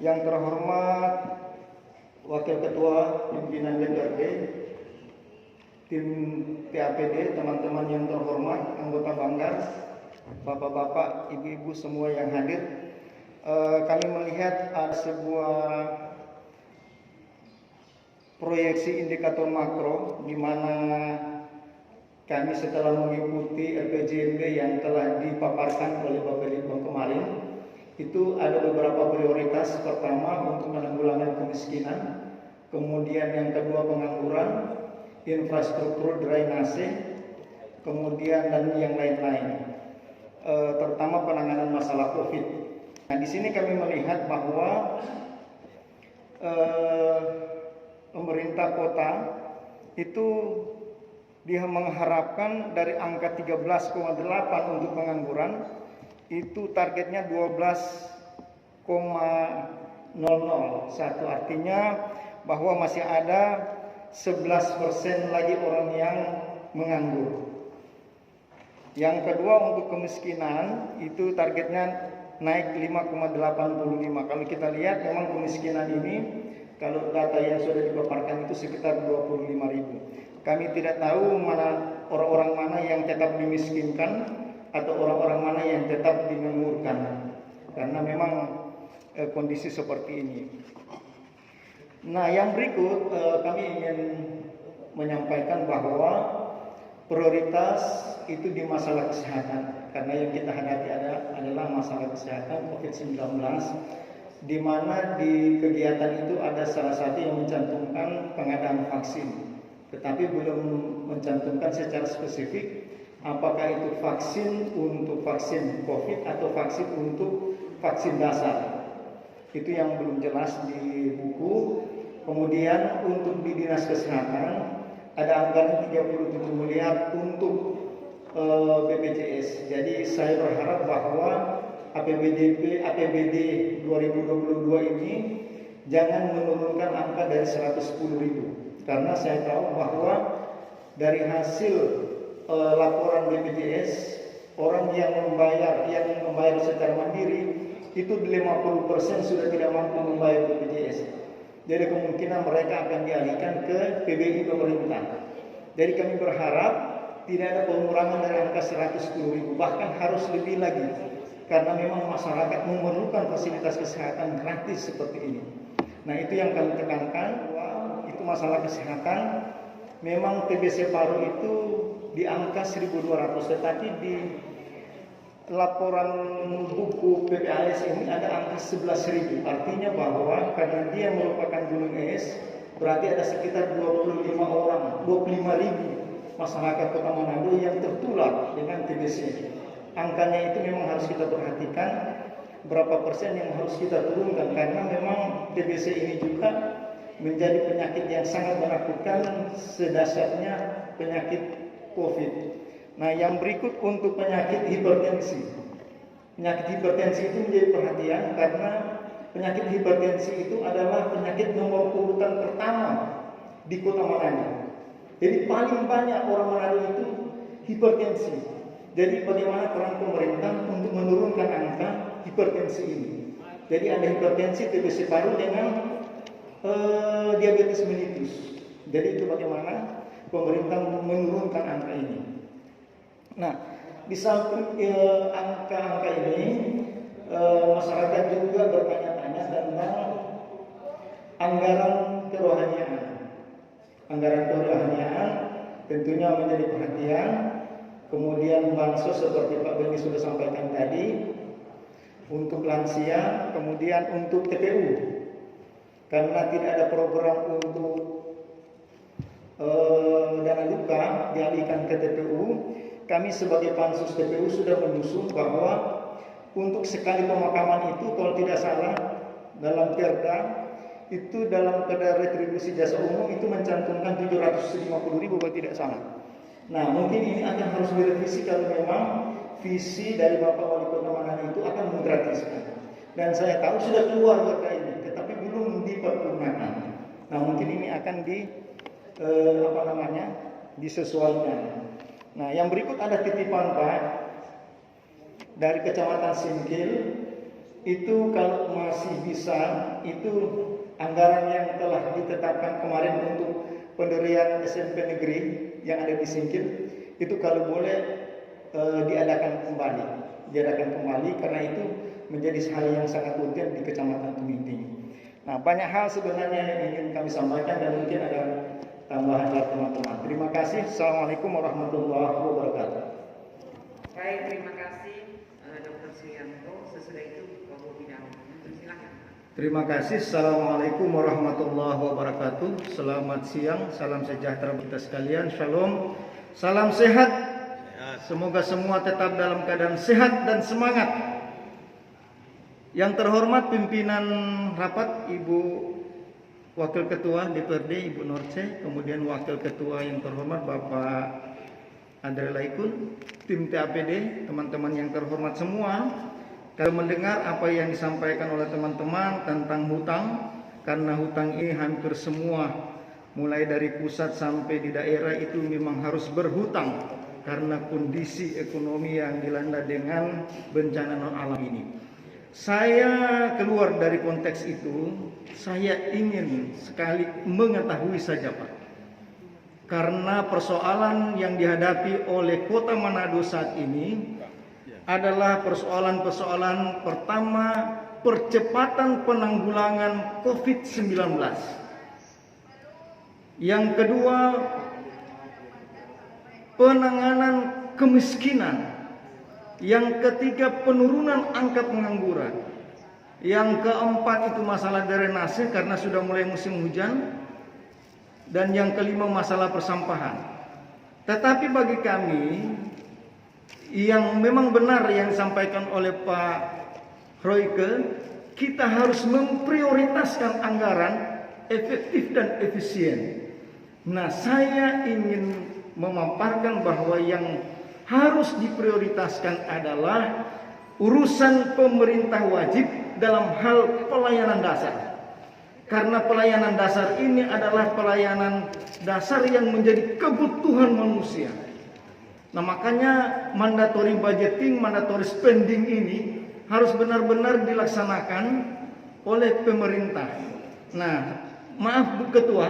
Yang terhormat Wakil Ketua Pimpinan DPRD, tim TAPD, teman-teman yang terhormat, anggota Banggar, bapak-bapak, ibu-ibu semua yang hadir. Kami melihat ada sebuah proyeksi indikator makro di mana kami setelah mengikuti RPJMD yang telah dipaparkan oleh Bapak Litbang kemarin, itu ada beberapa prioritas. Pertama, untuk menanggulangi kemiskinan, kemudian yang kedua pengangguran, infrastruktur drainase, kemudian dan yang lain-lain, terutama penanganan masalah COVID. Nah, di sini kami melihat bahwa pemerintah kota itu dia mengharapkan dari angka 13,8 untuk pengangguran, itu targetnya 12,001. Artinya bahwa masih ada 11% lagi orang yang menganggur. Yang kedua, untuk kemiskinan itu targetnya naik 5,85. Kalau kita lihat memang kemiskinan ini, kalau data yang sudah dipaparkan itu sekitar 25.000. Kami tidak tahu mana orang-orang mana yang tetap dimiskinkan atau orang-orang mana yang tetap dimengurkan, karena memang kondisi seperti ini. Nah, yang berikut kami ingin menyampaikan bahwa prioritas itu di masalah kesehatan, karena yang kita hadapi adalah masalah kesehatan COVID-19, di mana di kegiatan itu ada salah satu yang mencantumkan pengadaan vaksin, tetapi belum mencantumkan secara spesifik apakah itu vaksin untuk vaksin COVID atau vaksin untuk vaksin dasar. Itu yang belum jelas di buku. Kemudian untuk di Dinas Kesehatan ada anggaran 37 miliar untuk BPJS. Jadi saya berharap bahwa APBD 2022 ini jangan menurunkan angka dari 110.000, karena saya tahu bahwa dari hasil laporan BPJS, orang yang membayar secara mandiri itu 50% sudah tidak mampu membayar BPJS. Jadi kemungkinan mereka akan dialihkan ke PBI pemerintah. Jadi kami berharap tidak ada pengurangan dari angka 110.000, bahkan harus lebih lagi, karena memang masyarakat memerlukan fasilitas kesehatan gratis seperti ini. Nah, itu yang kami tekankan, bahwa itu masalah kesehatan. Memang TBC Paru itu di angka 1.200, tetapi di laporan buku PPAS ini ada angka 11.000. Artinya bahwa karena dia merupakan gunung es, berarti ada sekitar 25.000 masyarakat Kota Manado yang tertular dengan TBC. Angkanya itu memang harus kita perhatikan, berapa persen yang harus kita turunkan, karena memang TBC ini juga menjadi penyakit yang sangat menakutkan, sedasarnya penyakit COVID. Nah, yang berikut untuk penyakit hipertensi. Penyakit hipertensi itu menjadi perhatian, karena penyakit hipertensi itu adalah penyakit nomor urutan pertama di Kota Manado. Jadi paling banyak orang Manado itu hipertensi. Jadi bagaimana peran pemerintah untuk menurunkan angka hipertensi ini? Jadi ada hipertensi, TBC paru dengan diabetes mellitus. Jadi itu bagaimana pemerintah menurunkan angka ini. Nah, di samping angka-angka ini, masyarakat juga bertanya-tanya tentang anggaran kerohaniaan. Anggaran kerohaniaan tentunya menjadi perhatian. Kemudian bansos seperti Pak Beni sudah sampaikan tadi, untuk lansia, kemudian untuk TPU. Karena tidak ada program untuk dana luka dialihkan ke TPU, kami sebagai pansus TPU sudah menyusun bahwa untuk sekali pemakaman itu, kalau tidak salah dalam Perda itu, dalam Perda Retribusi Jasa Umum itu mencantumkan 750.000 kalau tidak salah. Nah, mungkin ini akan harus direvisi kalau memang visi dari Bapak Wali Kota Manado itu akan menggratiskan. Dan saya tahu sudah keluar perda ini, tetapi belum dipergunakan. Nah, mungkin ini akan disesuaikan. Nah, yang berikut ada titipan Pak dari Kecamatan Singkil. itu kalau masih bisa, itu anggaran yang telah ditetapkan kemarin untuk pendirian SMP negeri yang ada di Singkil, itu kalau boleh diadakan kembali karena itu menjadi hal yang sangat urgent di Kecamatan Tuminting. Nah, banyak hal sebenarnya yang ingin kami sampaikan dan mungkin ada tambahan dari teman-teman. Terima kasih. Assalamualaikum warahmatullahi wabarakatuh. Baik, terima kasih Dr. Suyanto. Sesudah itu Bapak Bidang. Silakan. Terima kasih. Assalamualaikum warahmatullahi wabarakatuh. Selamat siang, salam sejahtera kita sekalian. Shalom, salam sehat. Semoga semua tetap dalam keadaan sehat dan semangat. Yang terhormat pimpinan rapat Ibu Wakil Ketua DPRD Ibu Norce, kemudian Wakil Ketua yang terhormat Bapak Andre Laikun, tim TAPD, teman-teman yang terhormat semua. Kalau mendengar apa yang disampaikan oleh teman-teman tentang hutang, karena hutang ini hampir semua, mulai dari pusat sampai di daerah itu memang harus berhutang karena kondisi ekonomi yang dilanda dengan bencana non alam ini. Saya keluar dari konteks itu, saya ingin sekali mengetahui saja Pak, karena persoalan yang dihadapi oleh Kota Manado saat ini adalah persoalan-persoalan pertama, percepatan penanggulangan COVID-19. Yang kedua, penanganan kemiskinan. Yang ketiga, penurunan angka pengangguran. Yang keempat itu masalah drainase karena sudah mulai musim hujan. Dan yang kelima masalah persampahan. Tetapi bagi kami yang memang benar yang disampaikan oleh Pak Royke, kita harus memprioritaskan anggaran efektif dan efisien. Nah, saya ingin memaparkan bahwa yang harus diprioritaskan adalah urusan pemerintah wajib dalam hal pelayanan dasar. Karena pelayanan dasar ini adalah pelayanan dasar yang menjadi kebutuhan manusia. Nah, makanya mandatory budgeting, mandatory spending ini harus benar-benar dilaksanakan oleh pemerintah. Nah, maaf Bu Ketua,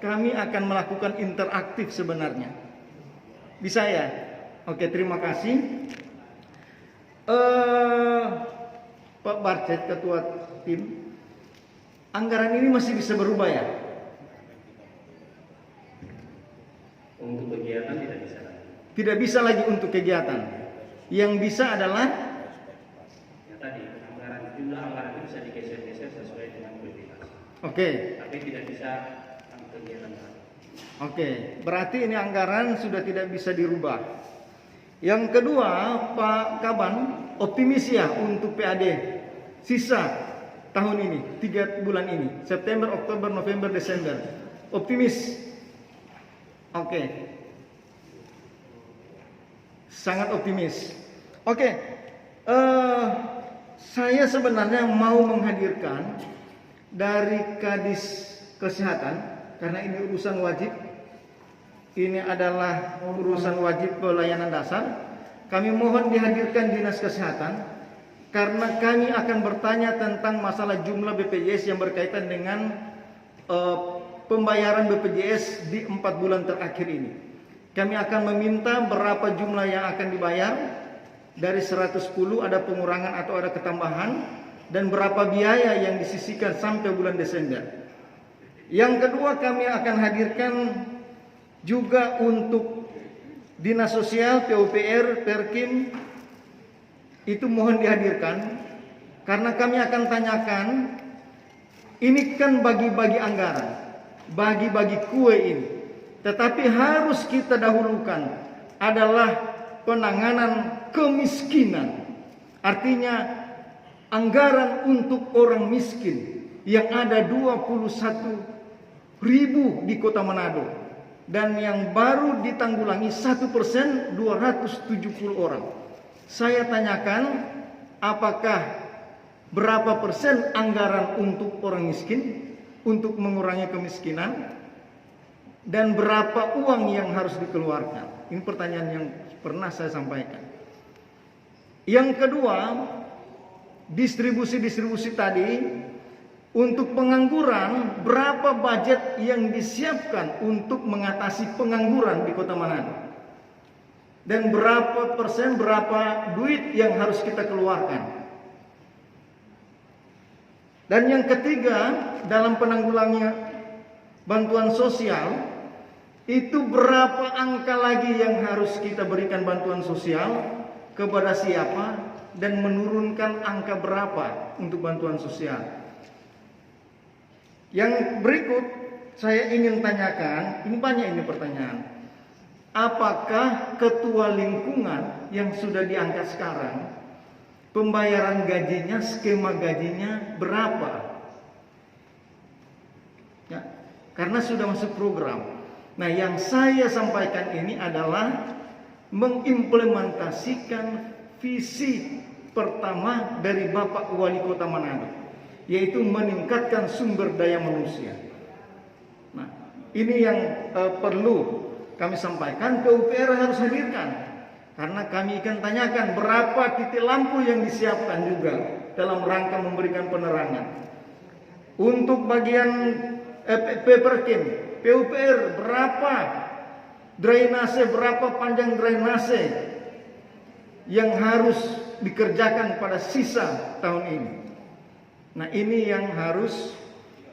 kami akan melakukan interaktif sebenarnya. Bisa ya? Oke, terima kasih. Pak Barcet, Ketua Tim, anggaran ini masih bisa berubah ya? Untuk kegiatan tidak bisa lagi. Tidak bisa lagi untuk kegiatan. Yang bisa adalah Ya tadi, jumlah anggaran itu bisa digeser-geser sesuai dengan prioritas. Oke. Tapi tidak bisa kegiatan lagi. Oke, berarti ini anggaran sudah tidak bisa dirubah. Yang kedua, Pak Kaban optimis ya untuk PAD sisa tahun ini, 3 bulan ini, September, Oktober, November, Desember. Optimis. Oke. Sangat optimis. Oke. Saya sebenarnya mau menghadirkan dari Kadis Kesehatan karena ini urusan wajib. Ini adalah urusan wajib pelayanan dasar. Kami mohon dihadirkan Dinas Kesehatan karena kami akan bertanya tentang masalah jumlah BPJS yang berkaitan dengan pembayaran BPJS di 4 bulan terakhir ini. Kami akan meminta berapa jumlah yang akan dibayar. Dari 110 ada pengurangan atau ada ketambahan, dan berapa biaya yang disisihkan sampai bulan Desember. Yang kedua, kami akan hadirkan juga untuk Dinas Sosial, PUPR, Perkim, itu mohon dihadirkan karena kami akan tanyakan, ini kan bagi-bagi anggaran, bagi-bagi kue ini, tetapi harus kita dahulukan adalah penanganan kemiskinan. Artinya anggaran untuk orang miskin yang ada 21.000 di Kota Manado. Dan yang baru ditanggulangi 1%, 270 orang. Saya tanyakan, apakah berapa persen anggaran untuk orang miskin, untuk mengurangi kemiskinan, dan berapa uang yang harus dikeluarkan? Ini pertanyaan yang pernah saya sampaikan. Yang kedua, distribusi tadi. Untuk pengangguran, berapa budget yang disiapkan untuk mengatasi pengangguran di Kota Manado? Dan berapa persen, berapa duit yang harus kita keluarkan? Dan yang ketiga, dalam penanggulangan bantuan sosial, itu berapa angka lagi yang harus kita berikan bantuan sosial kepada siapa, dan menurunkan angka berapa untuk bantuan sosial. Yang berikut saya ingin tanyakan, ini banyak ini pertanyaan. Apakah ketua lingkungan yang sudah diangkat sekarang, pembayaran gajinya, skema gajinya berapa? Ya, karena sudah masuk program. Nah, yang saya sampaikan ini adalah mengimplementasikan visi pertama dari Bapak Wali Kota Manado, yaitu meningkatkan sumber daya manusia. Nah, ini yang perlu kami sampaikan. PUPR harus hadirkan, karena kami akan tanyakan berapa titik lampu yang disiapkan juga dalam rangka memberikan penerangan. Untuk bagian Peperkim, PUPR berapa drainase, berapa panjang drainase yang harus dikerjakan pada sisa tahun ini. Nah, ini yang harus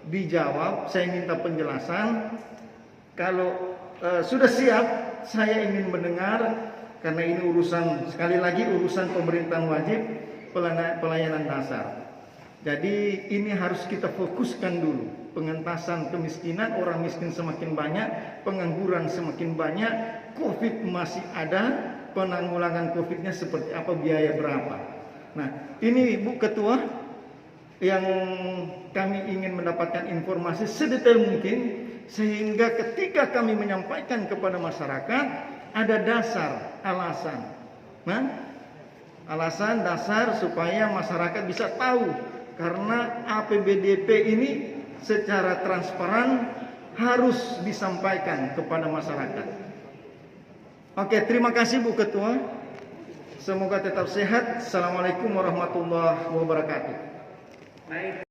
dijawab. Saya minta penjelasan. Kalau sudah siap, saya ingin mendengar, karena ini urusan, sekali lagi, urusan pemerintahan wajib pelayanan dasar. Jadi ini harus kita fokuskan dulu. Pengentasan kemiskinan, orang miskin semakin banyak, pengangguran semakin banyak, COVID masih ada, penanggulangan COVID-nya seperti apa, biaya berapa. Nah, ini Bu Ketua, yang kami ingin mendapatkan informasi sedetail mungkin, sehingga ketika kami menyampaikan kepada masyarakat ada dasar, alasan. Nah, alasan dasar supaya masyarakat bisa tahu, karena APBDP ini secara transparan harus disampaikan kepada masyarakat. Oke, terima kasih Bu Ketua. Semoga tetap sehat. Assalamualaikum warahmatullahi wabarakatuh. Baik.